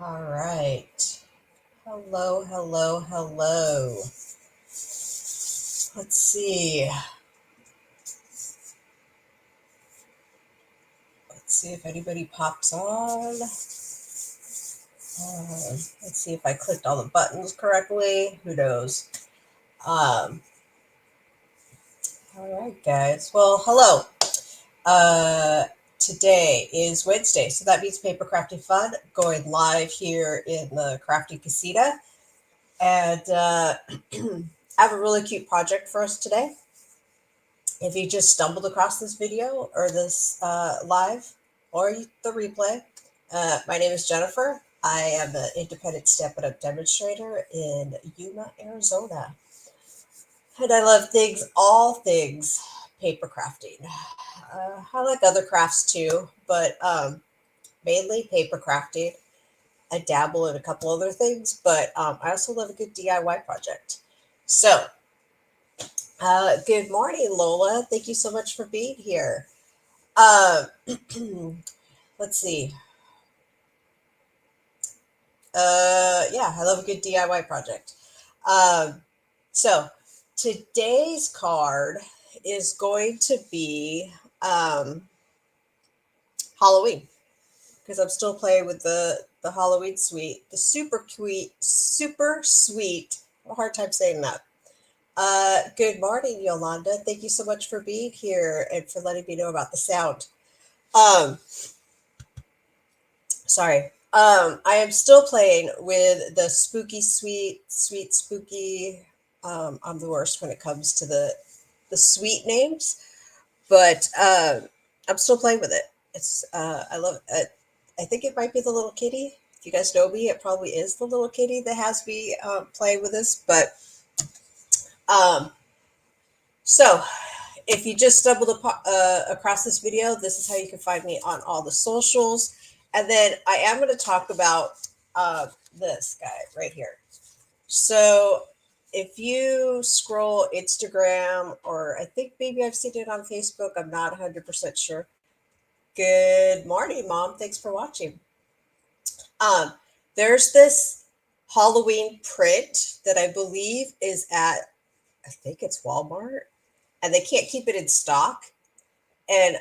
All right. Hello, hello, hello. Let's see. Let's see if anybody pops on. Let's see if I clicked all the buttons correctly. Who knows? Um, all right, guys. Well, hello. Uh, Today is Wednesday, so that means Paper Crafting Fun going live here in the Crafty Casita. And I have a really cute project for us today. If you just stumbled across this video or this live or the replay, my name is Jennifer. I am an independent Step It Up demonstrator in Yuma, Arizona. And I love all things paper crafting. I like other crafts too, but mainly paper crafting. I dabble in a couple other things, but I also love a good DIY project. So, good morning, Lola. Thank you so much for being here. Um, let's see. Yeah, I love a good DIY project. Um, so today's card is going to be Halloween because I'm still playing with the Halloween suite, the super sweet. A hard time saying that. Good morning, Yolanda. Thank you so much for being here and for letting me know about the sound. Um, Sorry. I am still playing with the sweet spooky. I'm the worst when it comes to the sweet names, but I'm still playing with it. It's I love it. I think it might be the little kitty. If you guys know me, it probably is the little kitty that has me playing with this. But um, so if you just across this video, this is how you can find me on all the socials. And then I am going to talk about this guy right here. So if you scroll Instagram, or I think maybe I've seen it on Facebook, I'm not 100% sure. Good morning, Mom. Thanks for watching. Um, there's this Halloween print that I believe is at, I think it's Walmart, and they can't keep it in stock. And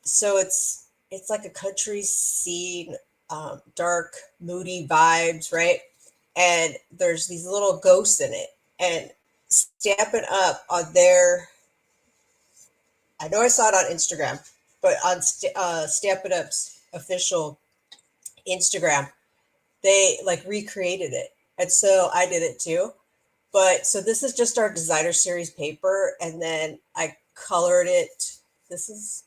so it's like a country scene, dark, moody vibes, right? And there's these little ghosts in it. And Stampin' Up on their, I know I saw it on Instagram, but on Stampin' Up's official Instagram, they like recreated it, and so I did it too. But so this is just our designer series paper, and then I colored it. This is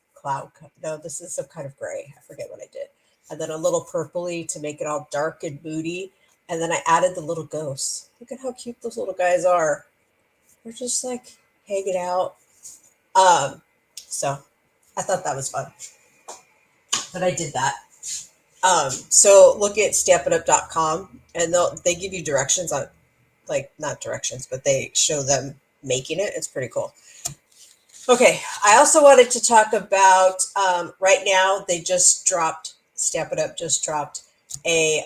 no, this is some kind of gray. I forget what I did. And then a little purpley to make it all dark and moody. And then I added the little ghosts. Look at how cute those little guys are. They're just like hanging out. So I thought that was fun. But I did that. So look at stampitup.com, and they give you directions on, like, not directions, but they show them making it. It's pretty cool. Okay, I also wanted to talk about right now they just dropped, Stamp It Up just dropped a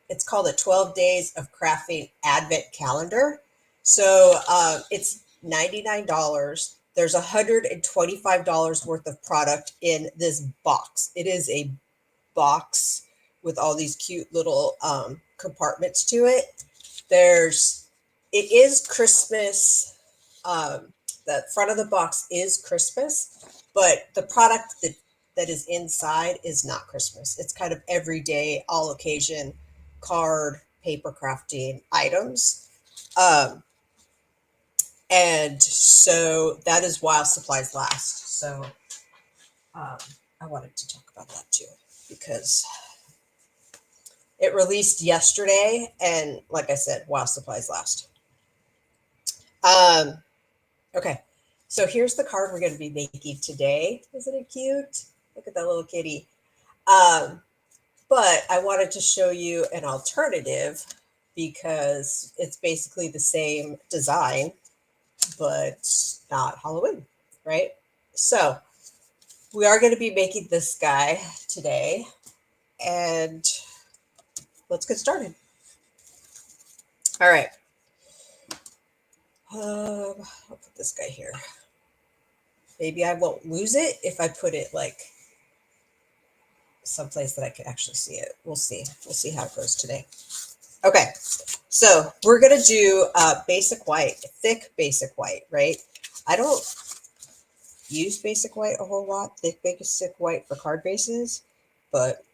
it's called a 12 Days of Crafting Advent Calendar. So it's $99. There's $125 worth of product in this box. It is a box with all these cute little compartments to it. It is Christmas. The front of the box is Christmas, but the product that is inside is not Christmas. It's kind of everyday, all occasion card, paper crafting items. Um, and so that is while supplies last. So I wanted to talk about that too, because it released yesterday, and like I said, while supplies last. Okay, so here's the card we're going to be making today. Isn't it cute? Look at that little kitty. Um, but I wanted to show you an alternative because it's basically the same design, but not Halloween, right? So we are going to be making this guy today, and let's get started. All right. I'll put this guy here. Maybe I won't lose it if I put it like someplace that I can actually see it. We'll see. We'll see how it goes today. Okay. So we're going to do basic white, thick basic white, right? I don't use basic white a whole lot, thick basic white for card bases, but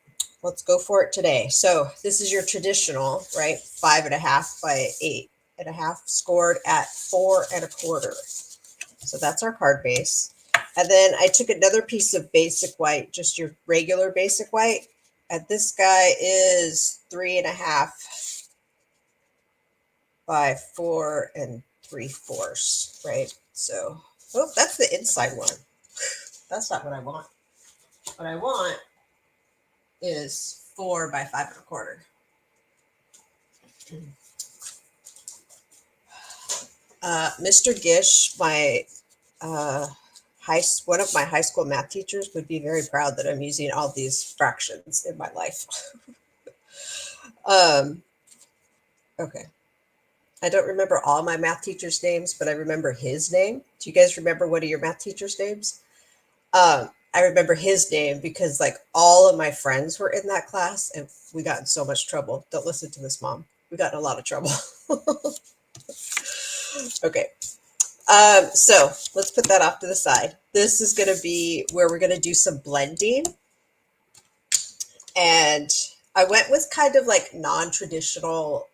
let's go for it today. So this is your traditional, right? 5.5 by 8.5, scored at 4.25. So that's our card base. And then I took another piece of basic white, just your regular basic white. And this guy is 3.5 by 4 3/4, right? So, oh, that's the inside one. That's not what I want. What I want is 4 by 5.25. Mr. Gish, my one of my high school math teachers, would be very proud that I'm using all these fractions in my life. Okay. I don't remember all my math teachers' names, but I remember his name. Do you guys remember one of your math teachers' names? I remember his name because like all of my friends were in that class and we got in so much trouble. Don't listen to this, Mom. We got in a lot of trouble. Okay. So let's put that off to the side. This is going to be where we're going to do some blending. And I went with kind of like non-traditional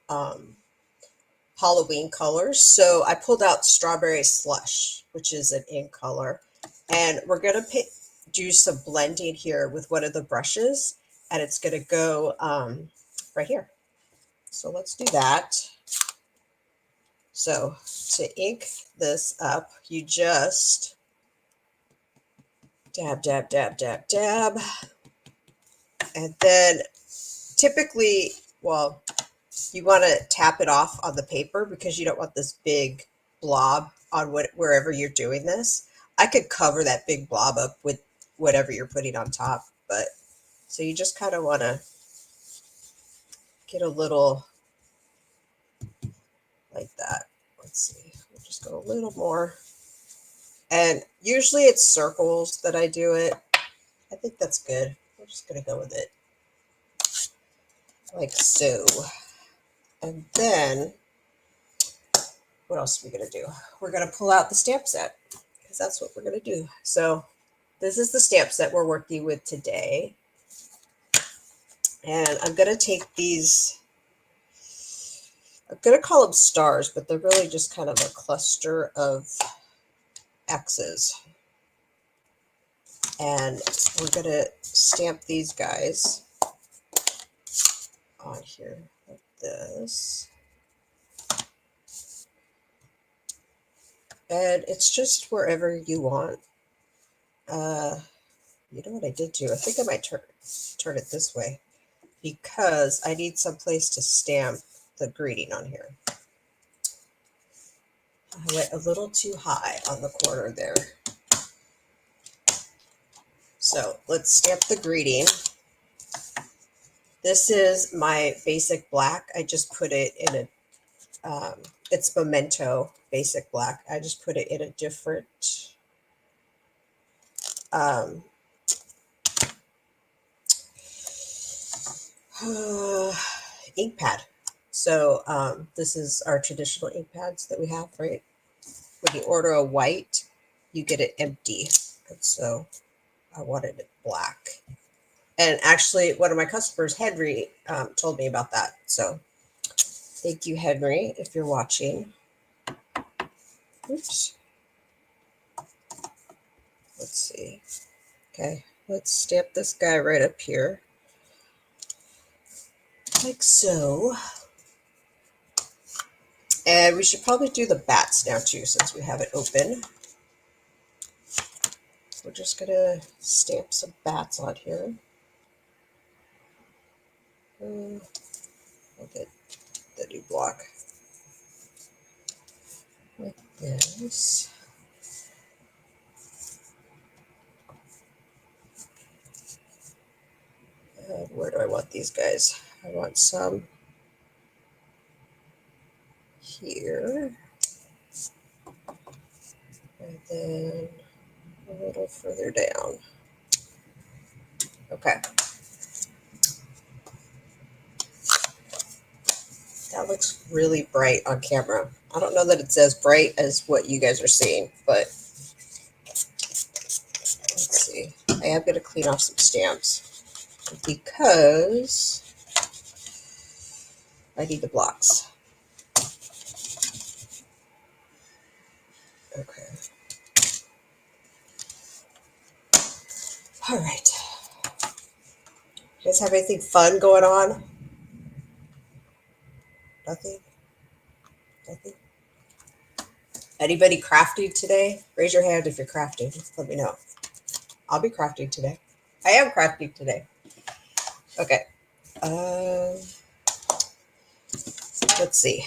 Halloween colors. So I pulled out Strawberry Slush, which is an ink color. And we're going to do some blending here with one of the brushes. And it's going to go right here. So let's do that. So to ink this up, you just dab, dab, dab, dab, dab. And then typically, well, you want to tap it off on the paper because you don't want this big blob on wherever you're doing this. I could cover that big blob up with whatever you're putting on top, but so you just kind of want to get a little like that. Let's see, we'll just go a little more. And usually it's circles that I do it. I think that's good. We're just going to go with it like so. And then what else are we going to do? We're going to pull out the stamp set because that's what we're going to do. So this is the stamp set we're working with today. And I'm going to take these, I'm going to call them stars, but they're really just kind of a cluster of X's. And we're going to stamp these guys on here like this. And it's just wherever you want. You know what I did do? I think I might turn it this way because I need some place to stamp the greeting on here. I went a little too high on the corner there. So let's stamp the greeting. This is my basic black. I just put it in a, it's Memento basic black. I just put it in a different ink pad. So this is our traditional ink pads that we have, right? When you order a white, you get it empty. And so I wanted it black. And actually, one of my customers, Henry, told me about that. So thank you, Henry, if you're watching. Oops. Let's see. Okay, let's stamp this guy right up here. Like so. And we should probably do the bats now too, since we have it open. We're just going to stamp some bats on here. I'll get the new block like this. And where do I want these guys? I want some here. And then a little further down. Okay. That looks really bright on camera. I don't know that it's as bright as what you guys are seeing, but let's see. I am going to clean off some stamps because I need the blocks. Okay. All right. You guys have anything fun going on? Nothing? Nothing? Anybody crafting today? Raise your hand if you're crafting. Let me know. I'll be crafting today. I am crafting today. Okay. Let's see.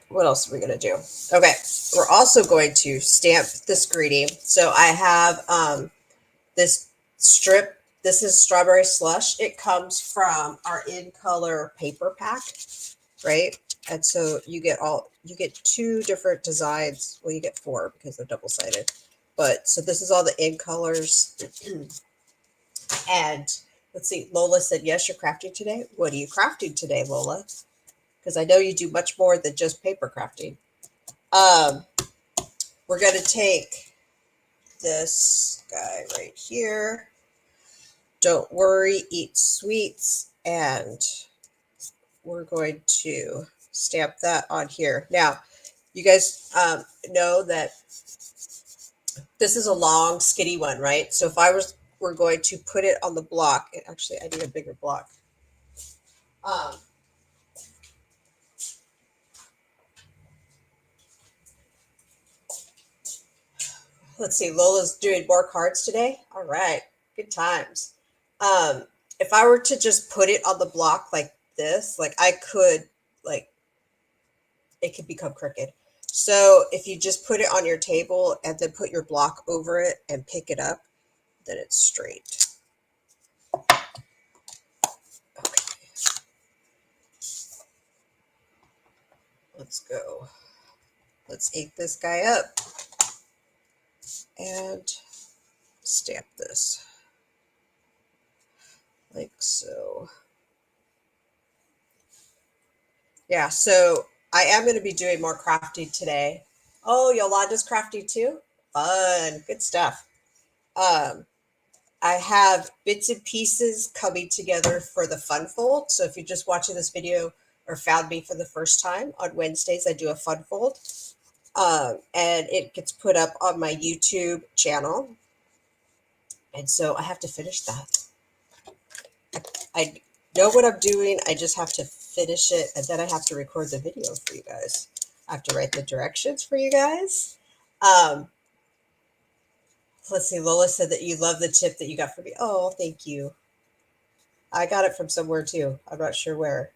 What else are we going to do? Okay. We're also going to stamp this greeting. So I have this strip. This is Strawberry Slush. It comes from our In Color paper pack, right? And so you get two different designs. Well, you get four because they're double-sided. But so this is all the In Colors. And let's see, Lola said, yes, you're crafting today. What are you crafting today, Lola? Because I know you do much more than just paper crafting. We're going to take this guy right here. Don't worry, eat sweets. And we're going to stamp that on here. Now, you guys know that this is a long, skinny one, right? So if we're going to put it on the block, actually, I need a bigger block. Let's see, Lola's doing more cards today. All right, good times. If I were to just put it on the block like this, like I could, like, it could become crooked. So if you just put it on your table and then put your block over it and pick it up, then it's straight. Okay. Let's go. Let's ink this guy up and stamp this like so. Yeah, so I am going to be doing more crafting today. Oh, Yolanda's crafting too? Fun. Good stuff. I have bits and pieces coming together for the fun fold. So if you're just watching this video or found me for the first time, on Wednesdays I do a fun fold. And it gets put up on my YouTube channel. And so I have to finish that. I know what I'm doing. I just have to finish it. And then I have to record the video for you guys. I have to write the directions for you guys. Let's see. Lola said that you love the tip that you got from me. Oh, thank you. I got it from somewhere too. I'm not sure where.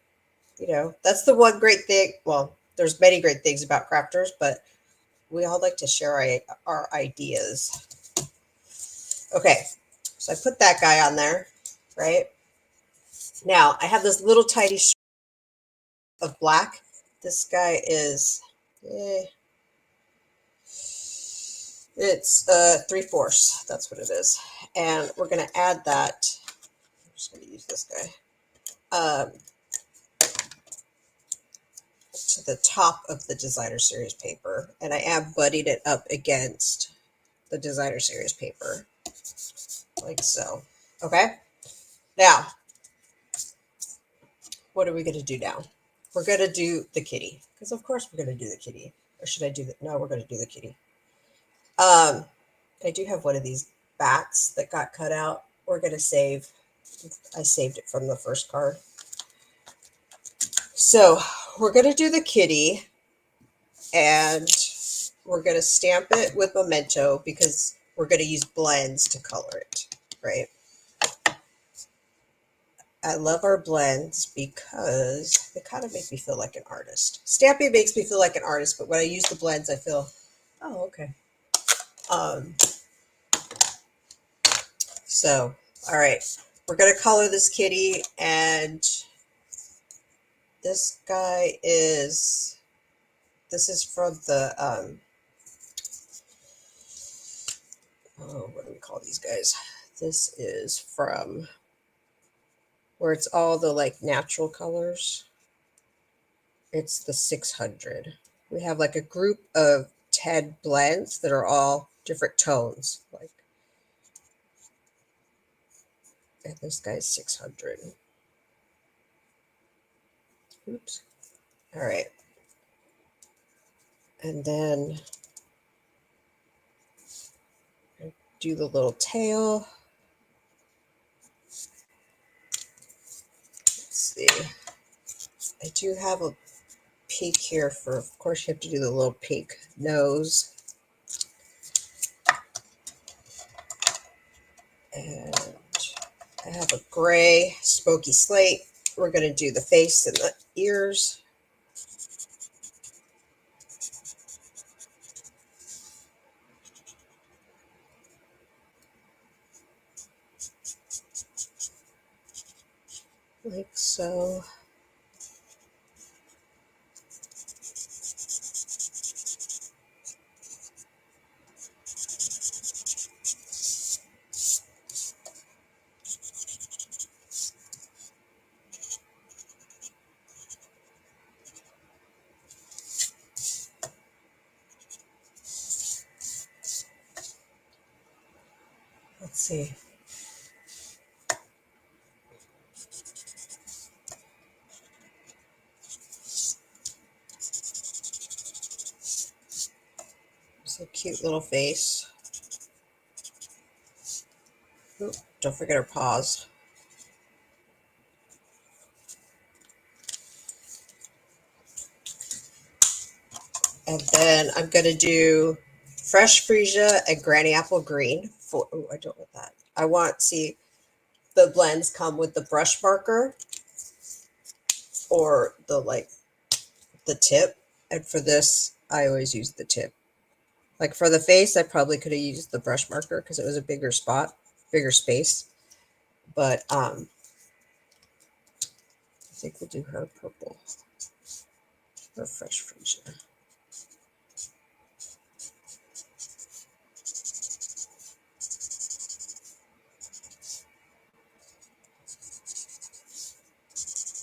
You know, that's the one great thing. Well, there's many great things about crafters, but we all like to share our ideas. Okay, so I put that guy on there, right? Now I have this little tiny strip of black. This guy is, it's 3/4. That's what it is. And we're going to add that. I'm just going to use this guy to the top of the Designer Series paper. And I am butting it up against the Designer Series paper like so. Okay. Now, what are we going to do now? We're going to do the kitty, because of course we're going to do the kitty. Or should I do that? No, we're going to do the kitty. I do have one of these bats that got cut out. We're going to save. I saved it from the first card. So we're going to do the kitty, and we're going to stamp it with Memento because we're going to use blends to color it, right? I love our blends because they kind of make me feel like an artist. Stamping makes me feel like an artist, but when I use the blends, I feel, oh, okay. So, all right. we're going to color this kitty, and this guy is, this is from the, oh, what do we call these guys? This is from where it's all the like natural colors. It's the 600. We have like a group of 10 blends that are all different tones. Like, and this guy's 600. Oops. All right. And then do the little tail. Let's see. I do have a peak here for, of course, you have to do the little pink nose. And I have a gray smoky slate. We're going to do the face and the ears. Like so. Let's see. It's a cute little face. Ooh, don't forget her paws. And then I'm going to do fresh freesia and granny apple green. For, oh, I don't want that. I want, see, the blends come with the brush marker or the like the tip. And for this, I always use the tip. Like for the face, I probably could have used the brush marker because it was a bigger spot, bigger space. But I think we'll do her purple or fresh freesia.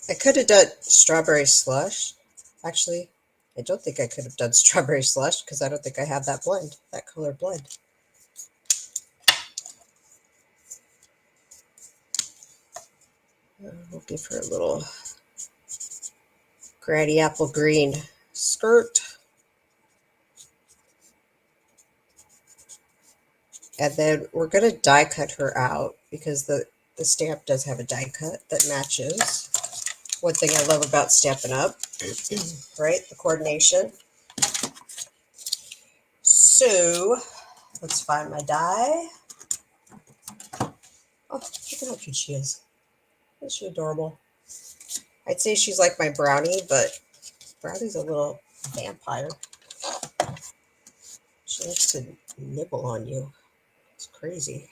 I could have done strawberry slush. Actually, I don't think I could have done strawberry slush because I don't think I have that blend, that color blend. We'll give her a little granny apple green skirt. And then we're going to die cut her out because the stamp does have a die cut that matches. One thing I love about Stampin' Up, right? The coordination. So let's find my die. Oh, look at how cute she is. Isn't she adorable? I'd say she's like my Brownie, but Brownie's a little vampire. She likes to nibble on you. It's crazy.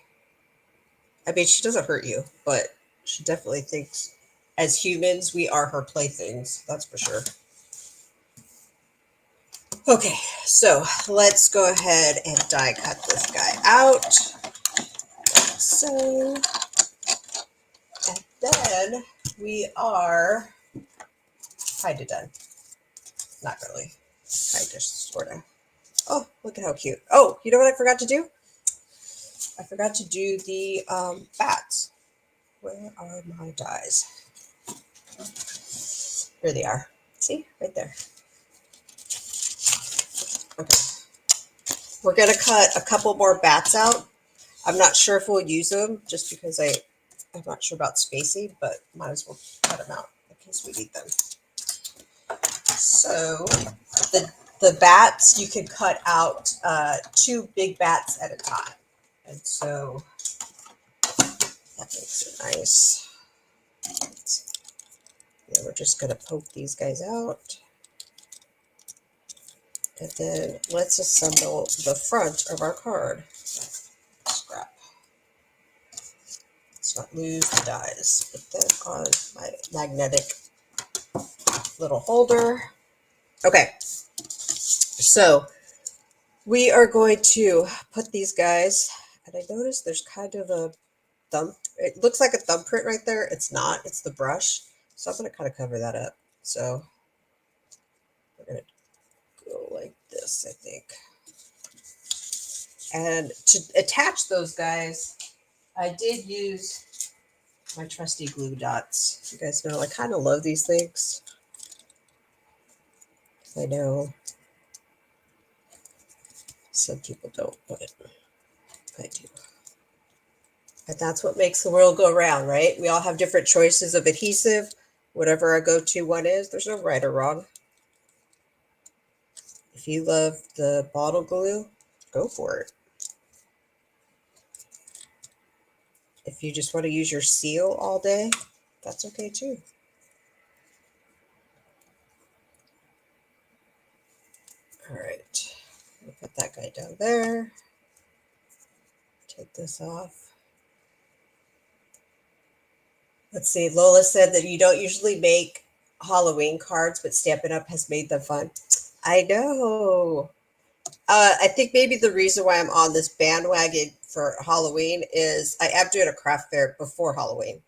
I mean, she doesn't hurt you, but she definitely thinks as humans, we are her playthings. That's for sure. Okay, so let's go ahead and die cut this guy out. So, and then we are kind of done. Not really. Kind of, sort of. Oh, look at how cute. Oh, you know what I forgot to do? I forgot to do the bats. Where are my dies? Here they are. See? Right there. Okay. We're going to cut a couple more bats out. I'm not sure if we'll use them just because I'm not sure about spacing, but might as well cut them out in case we need them. So the bats, you can cut out 2 big bats at a time. And so that makes it nice. Yeah, we're just going to poke these guys out. And then let's assemble the front of our card. Scrap. Let's Let's not lose the dies. Put that on my magnetic little holder. Okay, so we are going to put these guys, and I noticed there's kind of a thumb. It looks like a thumbprint right there. It's not. It's the brush. So I'm going to kind of cover that up. So we're going to go like this, I think. And to attach those guys, I did use my trusty glue dots. You guys know I kind of love these things. I know some people don't, but I do. And that's what makes the world go round, right? We all have different choices of adhesive. Whatever our go-to one is, there's no right or wrong. If you love the bottle glue, go for it. If you just want to use your seal all day, that's okay too. All right, we'll put that guy down there. Take this off. Let's see, Lola said that you don't usually make Halloween cards, but Stampin' Up! Has made them fun. I know. I think maybe the reason why I'm on this bandwagon for Halloween is I am doing a craft fair before Halloween.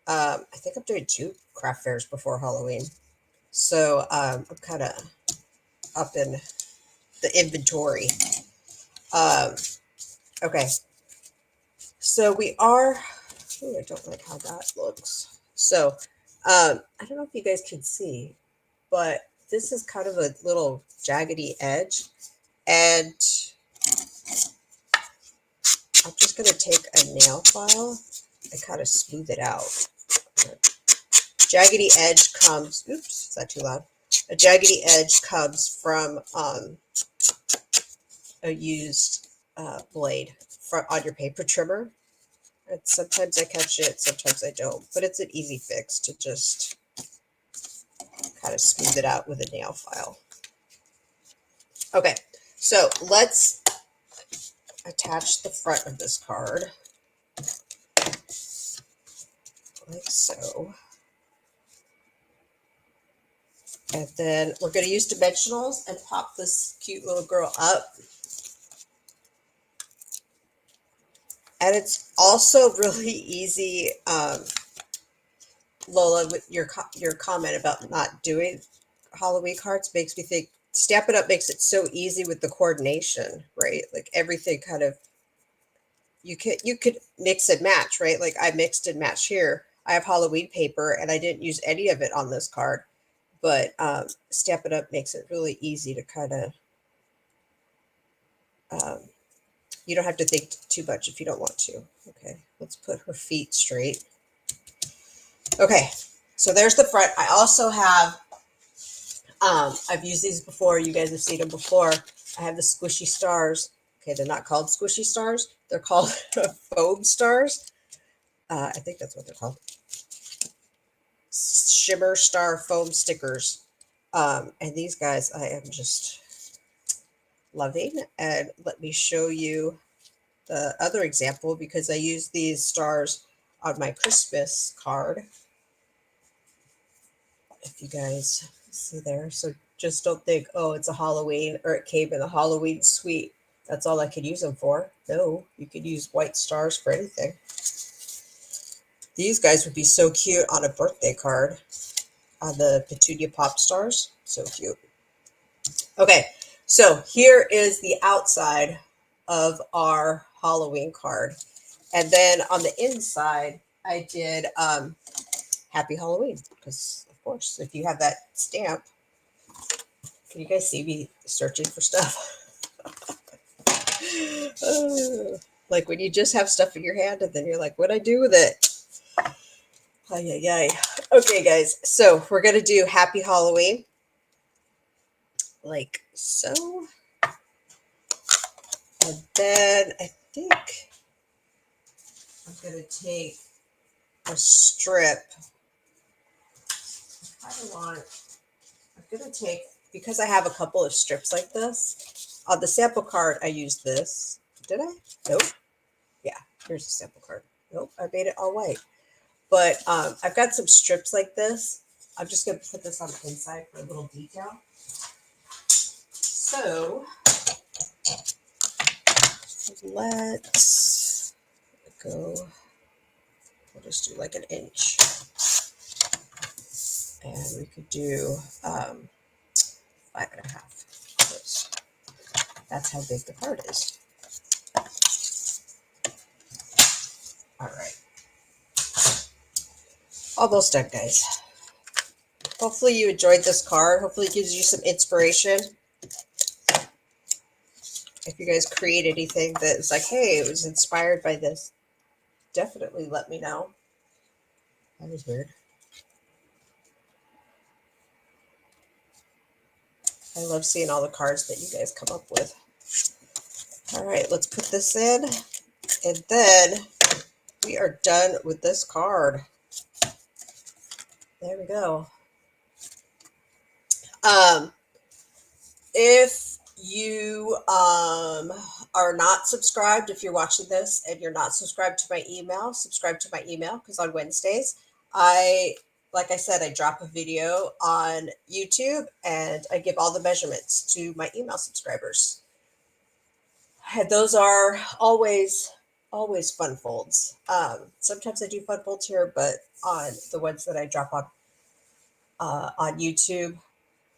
I think I'm doing 2 craft fairs before Halloween. So I'm kind of up in the inventory. Okay. So we are, I don't like how that looks. So I don't know if you guys can see, but this is kind of a little jaggedy edge. And I'm just going to take a nail file and kind of smooth it out. Jaggedy edge comes, oops, is that too loud? A jaggedy edge comes from a used blade on your paper trimmer. And sometimes I catch it, sometimes I don't. But it's an easy fix to just kind of smooth it out with a nail file. Okay, so let's attach the front of this card like so. And then we're going to use dimensionals and pop this cute little girl up. And it's also really easy, Lola, with your comment about not doing Halloween cards makes me think Stampin' Up! Makes it so easy with the coordination, right? Like everything kind of, you could mix and match, right? Like I mixed and matched here. I have Halloween paper and I didn't use any of it on this card, but Stampin' Up! Makes it really easy to kind of, you don't have to think too much if you don't want to. Okay, let's put her feet straight. Okay, so there's the front. I also have, I've used these before. You guys have seen them before. I have the squishy stars. Okay, they're not called squishy stars. They're called foam stars. I think that's what they're called. Shimmer star foam stickers. And these guys I am just loving. And let me show you the other example because I used these stars on my Christmas card. If you guys see there. So just don't think, oh, it's a Halloween or it came in a Halloween suite. That's all I could use them for. No, you could use white stars for anything. These guys would be so cute on a birthday card on the Petunia Pop Stars. So cute. Okay, so here is the outside of our Halloween card. And then on the inside, I did Happy Halloween because, of course, if you have that stamp, can you guys see me searching for stuff? Like when you just have stuff in your hand and then you're like, what'd I do with it? Ay, ay, ay. Okay, guys, so we're going to do Happy Halloween. Like so. And then I think I'm going to take a strip. I'm going to take, because I have a couple of strips like this, on the sample card, I used this. Did I? Nope. Yeah, here's the sample card. Nope, I made it all white. But I've got some strips like this. I'm just going to put this on the inside for a little detail. So let's go, we'll just do like an inch. And we could do 5.5. That's how big the card is. All right. Almost done, guys. Hopefully you enjoyed this card. Hopefully it gives you some inspiration. If you guys create anything that is like, hey, it was inspired by this, definitely let me know. That was weird. I love seeing all the cards that you guys come up with. All right, let's put this in. And then we are done with this card. There we go. If you are not subscribed, if you're watching this and you're not subscribed to my email, subscribe to my email, because on Wednesdays, like I said, I drop a video on YouTube and I give all the measurements to my email subscribers. And those are always fun folds. Sometimes I do fun folds here, but on the ones that I drop on YouTube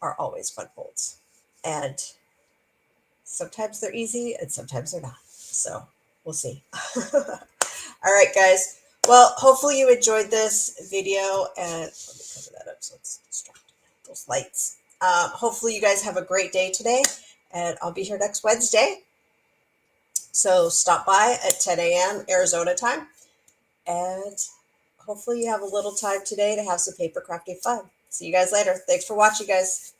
are always fun folds. And sometimes they're easy and sometimes they're not. So we'll see. All right, guys. Well, hopefully you enjoyed this video, and let me cover that up so it's distracting. Those lights. Hopefully you guys have a great day today, and I'll be here next Wednesday. So stop by at 10 a.m. Arizona time, and hopefully you have a little time today to have some paper crafting fun. See you guys later. Thanks for watching, guys.